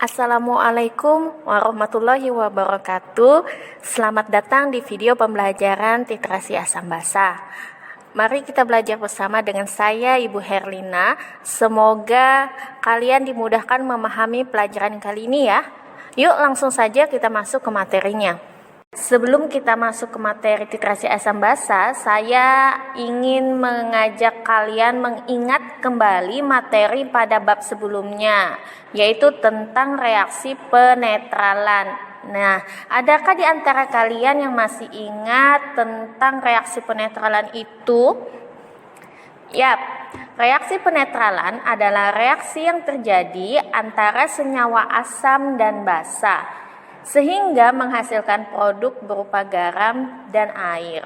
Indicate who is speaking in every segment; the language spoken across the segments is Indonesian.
Speaker 1: Assalamualaikum warahmatullahi wabarakatuh. Selamat datang di video pembelajaran titrasi asam basa. Mari kita belajar bersama dengan saya, Ibu Herlina. Semoga kalian dimudahkan memahami pelajaran kali ini ya. Yuk langsung saja kita masuk ke materinya. Sebelum kita masuk ke materi titrasi asam basa, saya ingin mengajak kalian mengingat kembali materi pada bab sebelumnya, yaitu tentang reaksi penetralan. Nah, adakah di antara kalian yang masih ingat tentang reaksi penetralan itu? Yap, reaksi penetralan adalah reaksi yang terjadi antara senyawa asam dan basa, sehingga menghasilkan produk berupa garam dan air.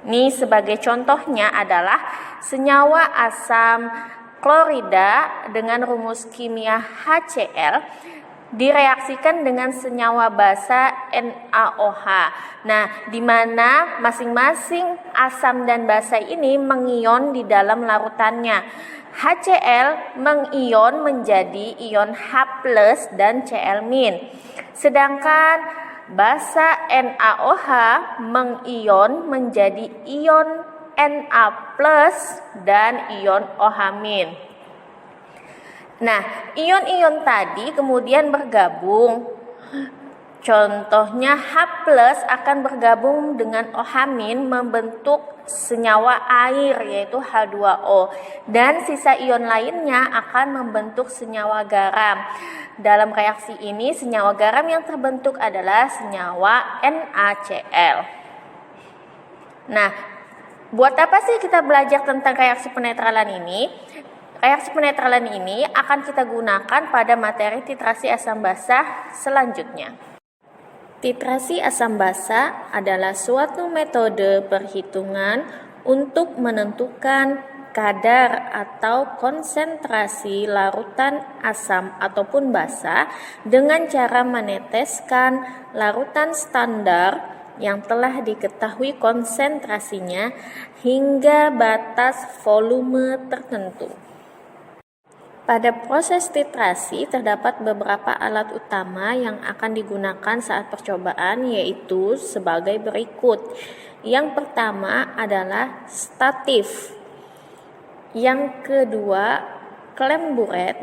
Speaker 1: Ini sebagai contohnya adalah senyawa asam klorida dengan rumus kimia HCl direaksikan dengan senyawa basa NaOH. Nah, di mana masing-masing asam dan basa ini mengion di dalam larutannya. HCl mengion menjadi ion H+ dan Cl-. Sedangkan basa NaOH mengion menjadi ion Na+ dan ion OH-. Nah, ion-ion tadi kemudian bergabung. Contohnya H+ akan bergabung dengan OH- membentuk senyawa air yaitu H2O, dan sisa ion lainnya akan membentuk senyawa garam. Dalam reaksi ini senyawa garam yang terbentuk adalah senyawa NaCl. Nah, buat apa sih kita belajar tentang reaksi penetralan ini? Reaksi penetralan ini akan kita gunakan pada materi titrasi asam basa selanjutnya. Titrasi asam basa adalah suatu metode perhitungan untuk menentukan kadar atau konsentrasi larutan asam ataupun basa dengan cara meneteskan larutan standar yang telah diketahui konsentrasinya hingga batas volume tertentu. Pada proses titrasi terdapat beberapa alat utama yang akan digunakan saat percobaan, yaitu sebagai berikut. Yang pertama adalah statif, yang kedua klem buret,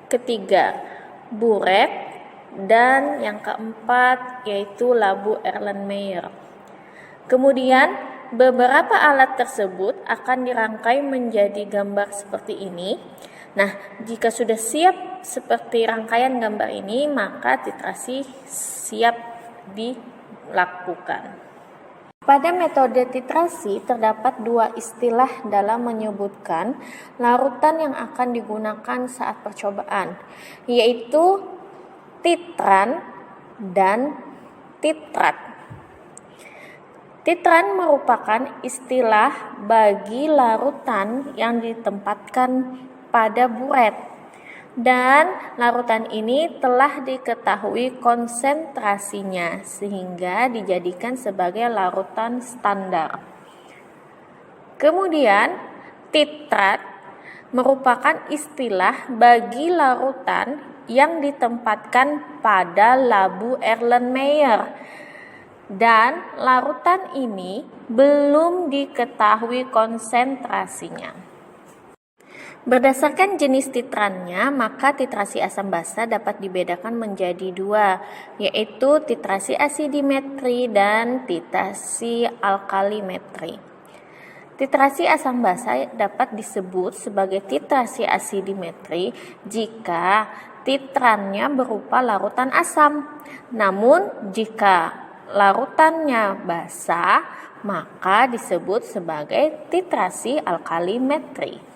Speaker 1: ketiga buret, dan yang keempat yaitu labu Erlenmeyer. Kemudian beberapa alat tersebut akan dirangkai menjadi gambar seperti ini. Nah, jika sudah siap seperti rangkaian gambar ini, maka titrasi siap dilakukan. Pada metode titrasi terdapat dua istilah dalam menyebutkan larutan yang akan digunakan saat percobaan, yaitu titran dan titrat. Titran merupakan istilah bagi larutan yang ditempatkan pada buret, dan larutan ini telah diketahui konsentrasinya sehingga dijadikan sebagai larutan standar. Kemudian titrat merupakan istilah bagi larutan yang ditempatkan pada labu Erlenmeyer, dan larutan ini belum diketahui konsentrasinya. Berdasarkan jenis titrannya, maka titrasi asam basa dapat dibedakan menjadi dua, yaitu titrasi asidimetri dan titrasi alkalimetri. Titrasi asam basa dapat disebut sebagai titrasi asidimetri jika titrannya berupa larutan asam. Namun jika larutannya basa, maka disebut sebagai titrasi alkalimetri.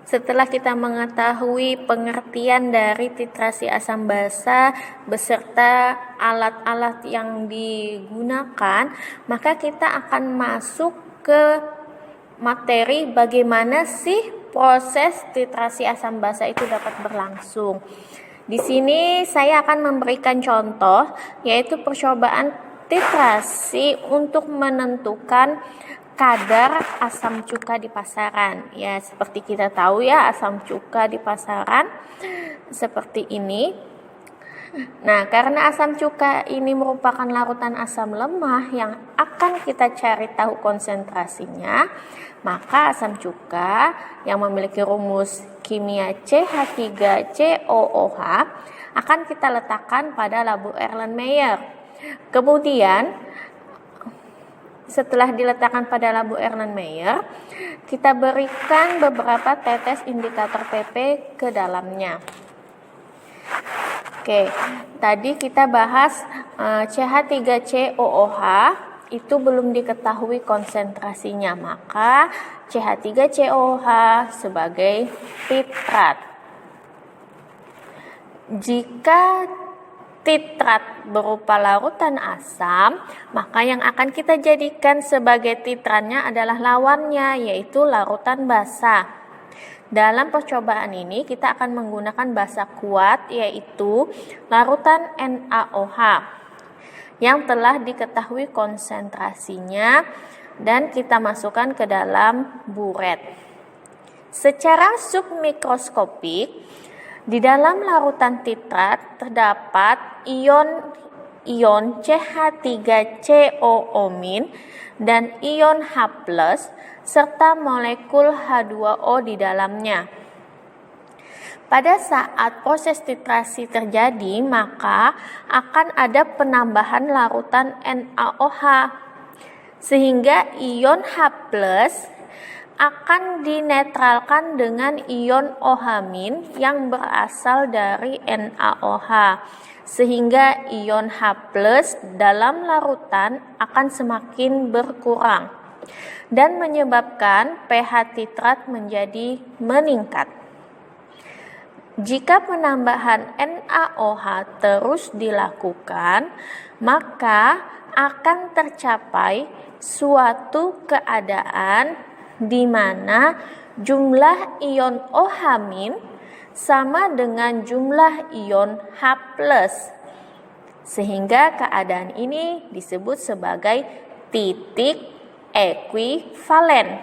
Speaker 1: Setelah kita mengetahui pengertian dari titrasi asam basa beserta alat-alat yang digunakan, maka kita akan masuk ke materi bagaimana sih proses titrasi asam basa itu dapat berlangsung. Di sini saya akan memberikan contoh, yaitu percobaan titrasi untuk menentukan kadar asam cuka di pasaran. Ya, seperti kita tahu ya, asam cuka di pasaran seperti ini. Nah, karena asam cuka ini merupakan larutan asam lemah yang akan kita cari tahu konsentrasinya, maka asam cuka yang memiliki rumus kimia CH3COOH akan kita letakkan pada labu Erlenmeyer. Kemudian, setelah diletakkan pada labu Erlenmeyer, kita berikan beberapa tetes indikator PP ke dalamnya. Oke, tadi kita bahas CH3COOH itu belum diketahui konsentrasinya, maka CH3COOH sebagai titrat. Jika titrat berupa larutan asam, maka yang akan kita jadikan sebagai titrannya adalah lawannya, yaitu larutan basa. Dalam percobaan ini kita akan menggunakan basa kuat, yaitu larutan NaOH yang telah diketahui konsentrasinya dan kita masukkan ke dalam buret. Secara submikroskopik, di dalam larutan titrat terdapat ion CH3COO- dan ion H+, serta molekul H2O di dalamnya. Pada saat proses titrasi terjadi, maka akan ada penambahan larutan NaOH, sehingga ion H+ akan dinetralkan dengan ion OH- yang berasal dari NaOH, sehingga ion H+ dalam larutan akan semakin berkurang dan menyebabkan pH titrat menjadi meningkat. Jika penambahan NaOH terus dilakukan, maka akan tercapai suatu keadaan di mana jumlah ion OH- sama dengan jumlah ion H+, sehingga keadaan ini disebut sebagai titik ekuivalen.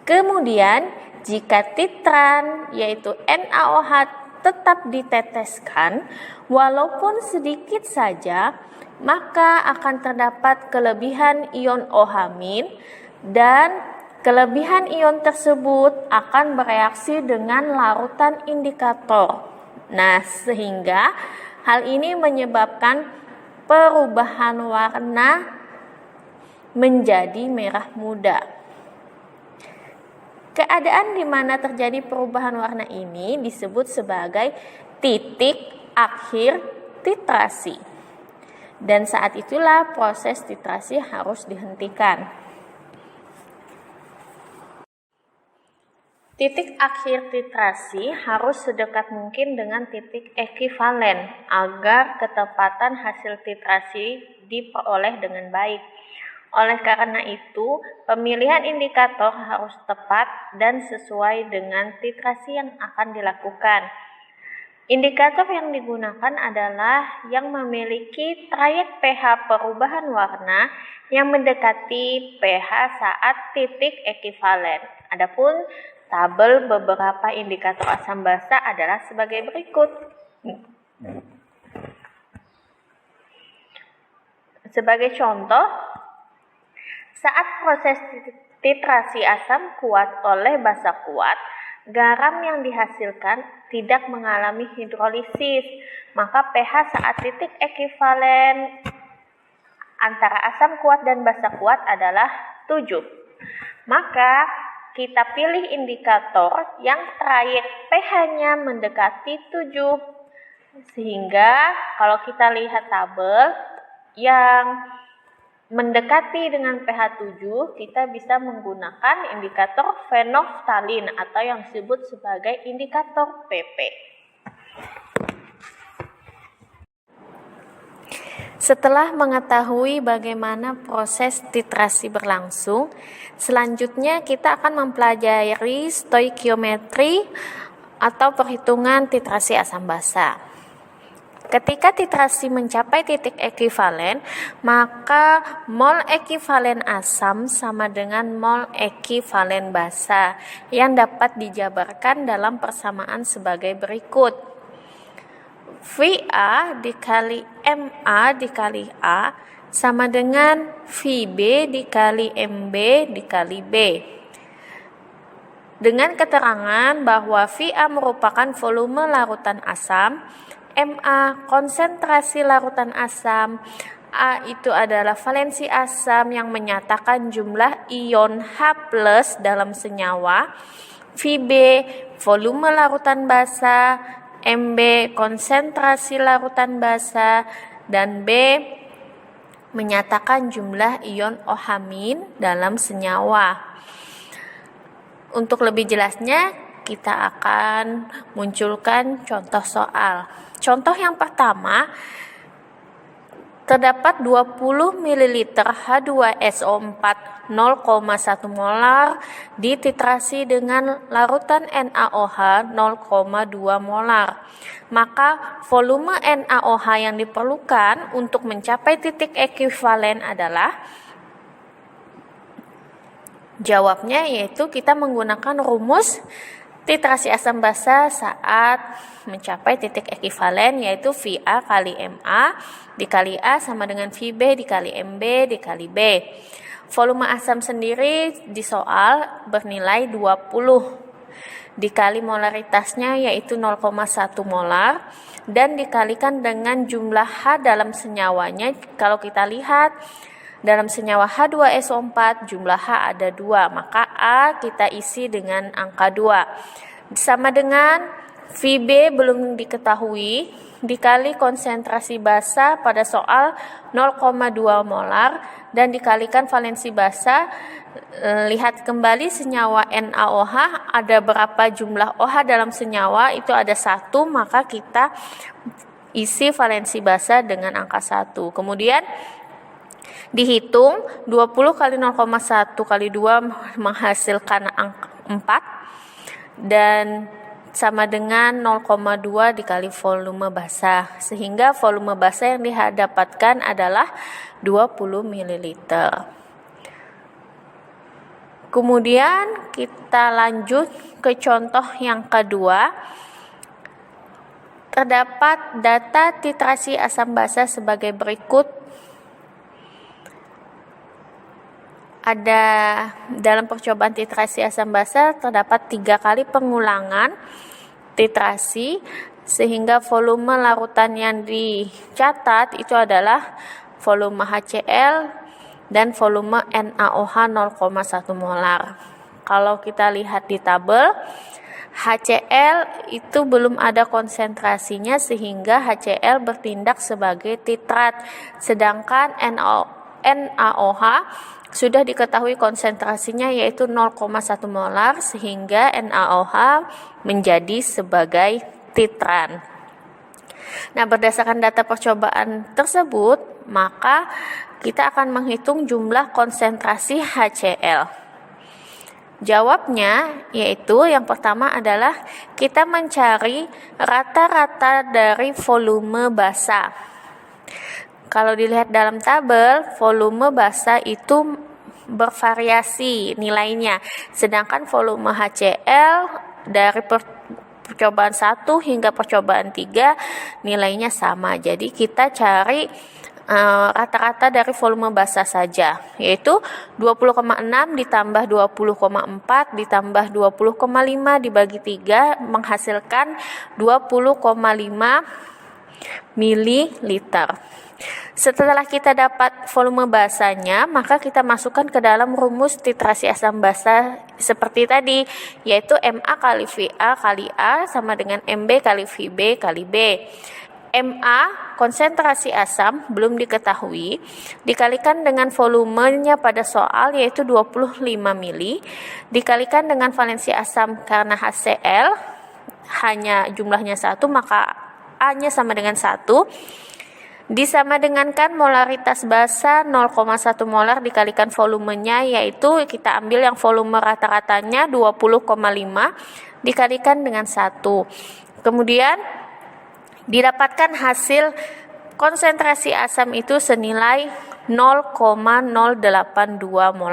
Speaker 1: Kemudian, jika titran yaitu NaOH tetap diteteskan walaupun sedikit saja, maka akan terdapat kelebihan ion OH- dan kelebihan ion tersebut akan bereaksi dengan larutan indikator. Nah, sehingga hal ini menyebabkan perubahan warna menjadi merah muda. Keadaan di mana terjadi perubahan warna ini disebut sebagai titik akhir titrasi. Dan saat itulah proses titrasi harus dihentikan. Titik akhir titrasi harus sedekat mungkin dengan titik ekuivalen agar ketepatan hasil titrasi diperoleh dengan baik. Oleh karena itu, pemilihan indikator harus tepat dan sesuai dengan titrasi yang akan dilakukan. Indikator yang digunakan adalah yang memiliki trayek pH perubahan warna yang mendekati pH saat titik ekuivalen. Adapun tabel beberapa indikator asam basa adalah sebagai berikut. Sebagai contoh, saat proses titrasi asam kuat oleh basa kuat, garam yang dihasilkan tidak mengalami hidrolisis, maka pH saat titik ekuivalen antara asam kuat dan basa kuat adalah 7. Maka kita pilih indikator yang trayek pH-nya mendekati 7. Sehingga kalau kita lihat tabel yang mendekati dengan pH 7, kita bisa menggunakan indikator fenolftalin atau yang disebut sebagai indikator PP. Setelah mengetahui bagaimana proses titrasi berlangsung, selanjutnya kita akan mempelajari stoikiometri atau perhitungan titrasi asam basa. ketika titrasi mencapai titik ekuivalen, maka mol ekuivalen asam sama dengan mol ekuivalen basa yang dapat dijabarkan dalam persamaan sebagai berikut. VA dikali MA dikali A sama dengan VB dikali MB dikali B. Dengan keterangan bahwa VA merupakan volume larutan asam, MA konsentrasi larutan asam, A itu adalah valensi asam yang menyatakan jumlah ion H+ dalam senyawa, VB volume larutan basa, MB konsentrasi larutan basa, dan B menyatakan jumlah ion OH- dalam senyawa. Untuk lebih jelasnya, kita akan munculkan contoh soal. Contoh yang pertama, terdapat 20 ml H2SO4 0,1 molar dititrasi dengan larutan NaOH 0,2 molar. Maka volume NaOH yang diperlukan untuk mencapai titik ekuivalen adalah, jawabnya yaitu kita menggunakan rumus titrasi asam basa saat mencapai titik ekuivalen, yaitu VA kali MA dikali A sama dengan VB dikali MB dikali B. Volume asam sendiri di soal bernilai 20 dikali molaritasnya yaitu 0,1 molar dan dikalikan dengan jumlah H dalam senyawanya. Kalau kita lihat dalam senyawa H2SO4 jumlah H ada 2, maka A kita isi dengan angka 2. Sama dengan VB belum diketahui, dikali konsentrasi basa pada soal 0,2 molar dan dikalikan valensi basa. Lihat kembali senyawa NaOH ada berapa jumlah OH dalam senyawa, itu ada 1, maka kita isi valensi basa dengan angka 1. Kemudian dihitung 20 kali 0,1 kali 2 menghasilkan angka 4 dan sama dengan 0,2 dikali volume basa, sehingga volume basa yang didapatkan adalah 20 ml. Kemudian kita lanjut ke contoh yang kedua. Terdapat data titrasi asam basa sebagai berikut. Ada dalam percobaan titrasi asam basa terdapat 3 kali pengulangan titrasi, sehingga volume larutan yang dicatat itu adalah volume HCl dan volume NaOH 0,1 molar. Kalau kita lihat di tabel, HCl itu belum ada konsentrasinya sehingga HCl bertindak sebagai titrat, sedangkan NaOH sudah diketahui konsentrasinya yaitu 0,1 molar sehingga NaOH menjadi sebagai titran. Nah, berdasarkan data percobaan tersebut, maka kita akan menghitung jumlah konsentrasi HCl. Jawabnya yaitu yang pertama adalah kita mencari rata-rata dari volume basa. Kalau dilihat dalam tabel, volume basa itu bervariasi nilainya, sedangkan volume HCl dari percobaan 1 hingga percobaan 3 nilainya sama. Jadi kita cari rata-rata dari volume basa saja, yaitu 20,6 ditambah 20,4 ditambah 20,5 dibagi 3 menghasilkan 20,5 ml. Setelah kita dapat volume basanya, maka kita masukkan ke dalam rumus titrasi asam basa seperti tadi, yaitu MA kali VA kali A sama dengan MB kali VB kali B. MA konsentrasi asam belum diketahui, dikalikan dengan volumenya pada soal yaitu 25 mili, dikalikan dengan valensi asam karena HCl hanya jumlahnya 1, maka A-nya sama dengan 1. Disama dengankan molaritas basa 0,1 molar dikalikan volumenya, yaitu kita ambil yang volume rata-ratanya 20,5 dikalikan dengan 1. Kemudian didapatkan hasil konsentrasi asam itu senilai 0,082 mol.